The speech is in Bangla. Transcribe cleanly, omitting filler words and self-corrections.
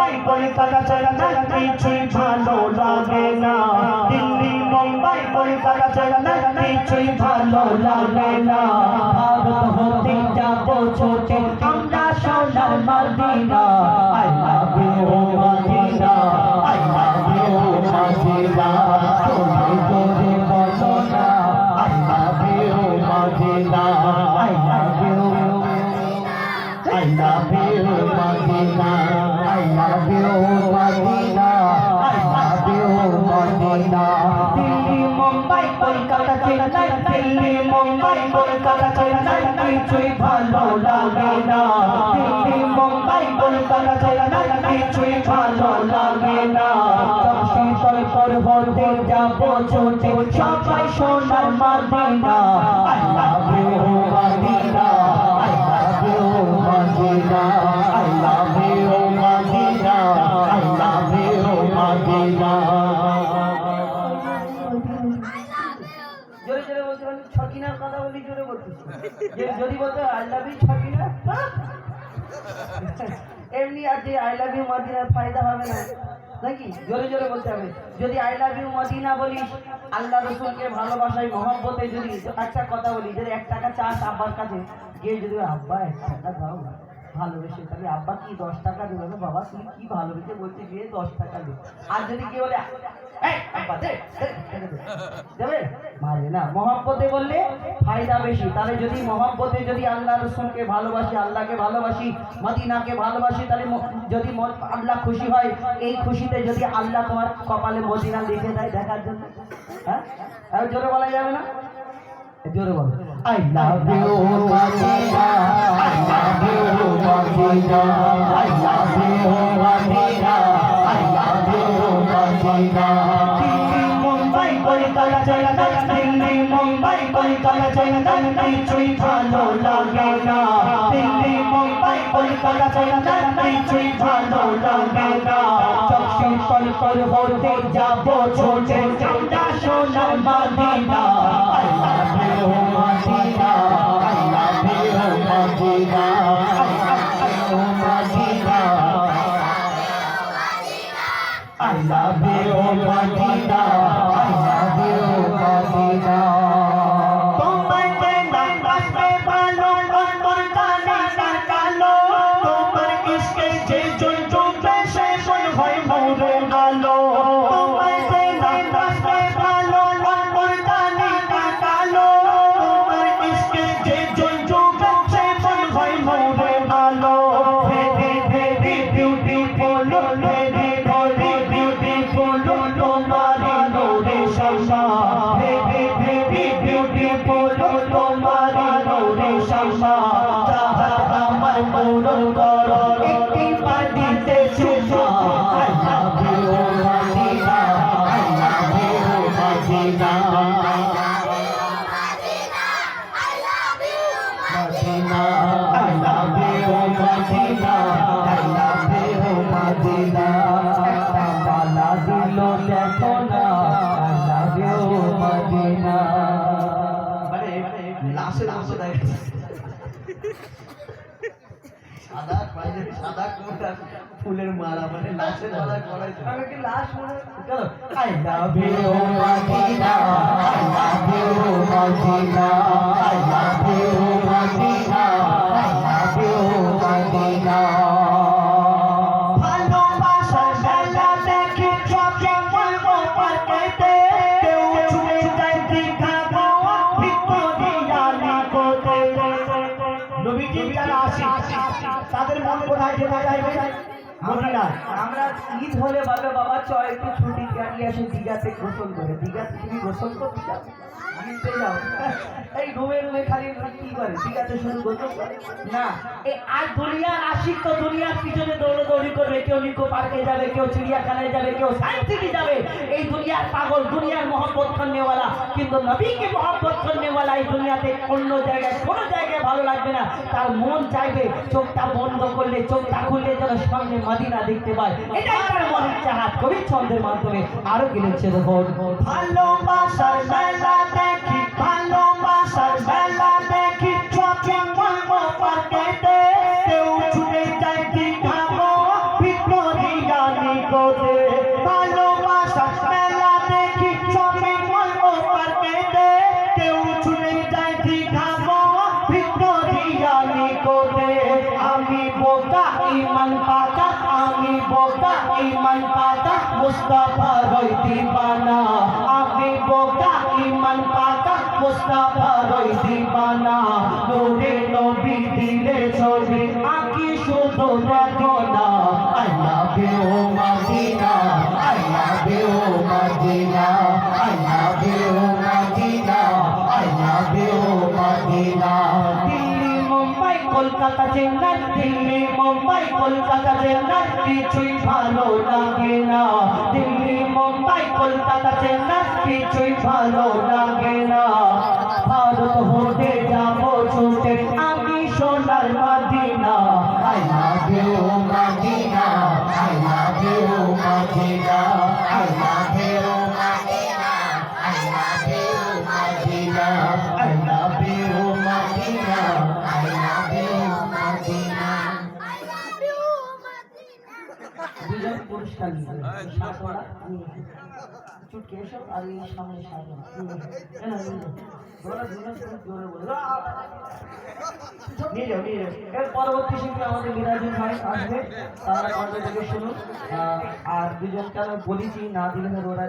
মুম্বাই কলকাতা চেন্নাই কিছুই ভালো লাগে না দিল্লি মুম্বাই কলকাতা চেন্নাই কিছুই ভালো লাগে না ভারত হতে যাবো ছোটে আমরা সোনার Medina I love you Medina I love you Medina তুমি জোরে বলো না I love you Medina I love you I love you, Madina. I love you, Madina. I love you, Madina. Delhi, Mumbai, Kolkata, Chennai. Delhi, Mumbai, Kolkata, Chennai. কিছুই ভালো লাগে না দিল্লি মুম্বাই কলকাতা চেন্নাই কিছুই ভালো লাগে না শীতল পর্বতে যাবো ছুটে সবাই সোনার Medina I love you, Madina. I love you, Madina. I love you, Madina. I love you, Madina. জোরে জোরে বলতে পারি ছকিনার কথা বলি জোরে বলতেছি যদি বলতে আই লাভ ইউ ছকিনা এমনি আর যে আই লাভ ইউ মদিনার ফায়দা হবে না নাকি জোরে জোরে বলতে হবে যদি আই লাভ ইউ মদিনা বলিস আল্লাহ রসুলকে ভালোবাসায় মহব্বতে যদি একটা কথা বলি যদি 1 টাকা চাস আব্বার কাছে গিয়ে যদি আব্বা 1 টাকা দাও ভালোবেসে তাহলে আব্বা কি 10 টাকা দেবে না বাবা তুমি কি ভালোবেসে বলতে গিয়ে 10 টাকা দে আর যদি কি বলে আব্বা দে দেবে মারে না মহব্বতে বললে ফায়দা বেশি তাহলে যদি মহব্বতে যদি আল্লাহ রসুলকে ভালোবাসি আল্লাহকে ভালোবাসি মদিনাকে ভালোবাসি তাহলে যদি আল্লাহ খুশি হয় এই খুশিতে যদি আল্লাহ তোমার কপালে মদিনা লিখে দেয় দেখার জন্য হ্যাঁ জোরে বলা যাবে না জোরে বলো I love you, Madina. I love you, Madina. I love you, Madina. I love you, Madina. Delhi, Mumbai, Kolkata, Chennai. Delhi, Mumbai, Kolkata, Chennai. কিছুই ভালো লাগে না দিল্লি মুম্বাই কলকাতা চেন্নাই কিছুই ভালো লাগে না শীতল পর্বতে যাবো ছোটে আমরা সোনার Medina I love you, Madina. I love you, Madina. I love you, Madina. I love you, Madina. I love you, Madina. তোমায় চেনাই বাসবে ভালো অন্তর কানে কালো তোমার ইশকে যে জন চলবে সে মন হয় মরে গেল তোমায় চেনাই বাসবে ভালো অন্তর কানে কালো তোমার ইশকে যে জন চলবে সে মন হয় মরে গেল very very beautiful very very beautiful তোমার নোরে শামা ভেরি ভেরি বিউটিফুল তোমার নোরে শামা চাহত আমার পূরণ করো একটি পানিতে চুমা I love you, Madina. I love you, Madina. Madina, I love you, Madina. I love you, Madina. একটা মালা দিল দেখো না I love you, Madina. মানে লাশের মতো দেখে সাদা পাঞ্জাবি সাদা কোট আর ফুলের মালা মানে লাশের মালা করাই আমি কি লাশ মনে চলো I love you, Madina. I love you, Madina. I love you, Madina. I love you, Madina. ভালোবাসার বেলা দেখি চোখে বলবো পার্কেতে কেউ ছুটে যায় দীঘা গোয়া ভিক্টোরিয়া নিকোতে নবীজি যারা আশিক তাদের মন কোথায় যেতে চাইবে মদিনা আমরা ঈদ হলে বলবে বাবা চল একটু ছুটি কাটিয়ে আসি দীঘাতে গোসল করে দীঘাতে তুমি গোসল করতে যাও ঘুরতে যাও এই রুমে রুমে খালি কি করে দীঘাতে শুধু গোসল করে না এই আজ দুনিয়ার আশিক তো দুনিয়ার পিছনে দৌড়াদৌড়ি করবে কেউ নিকো পার্কে যাবে কেউ চিড়িয়াখানায় যাবে কেউ সায়েন্স সিটি যাবে এই দুনিয়ার পাগল দুনিয়ার মহব্বত করনেওয়ালা কিন্তু নবীকে মহব্বত করনেওয়ালা এই দুনিয়াতে অন্য জায়গায় কোনো জায়গায় ভালো লাগবে না তার মন চাইবে চোখটা বন্ধ করলে চোখটা খুললে যেন সামনে মদিনা দেখতে পায় এটাই তার মনের চাহাত কবি ছন্দের মাধ্যমে আরো কি লিখছে দেখুন ভালোবাসার বেলা দেখি ভালোবাসার বেলা দেখি চোখে বলবো পার্কেতে কেউ ছুটে যায় দীঘা গোয়া ভিক্টোরিয়া ইমান পাকা আমি বোকা ইমান পাকা মুস্তাফা রই দিবানা আমি বোকা ইমান পাকা মুস্তাফা রই দিবানা নূরে নবী দিলে ছবি আঁকি শুধু দেখো না I love you Madina I love you Madina I love you Madina I love you Madina Delhi Mumbai Kolkata Chennai Delhi Mumbai Kolkata Chennai কিছুই ভালো লাগে না দিল্লি মুম্বাই কলকাতা চেন্নাই কিছুই ভালো লাগে না ভারত হতে যাবো ছুটে আমি সোনার Medina I love you Madina I love you Madina I love you Madina I love you Madina I love you Madina I love you Madina দুজন পুরস্কার নিবে সাতরা চুটকে এসো আর এই সামনে সামনে বলো দুজন জোরে বলো নিয়ে যাও এর পরবর্তী শিল্পী আমাদের মিরাজুল ভাই আসবে তারা কণ্ঠ থেকে শুনুন আর দুজনকে আমি বলেছি না দিলে ওরা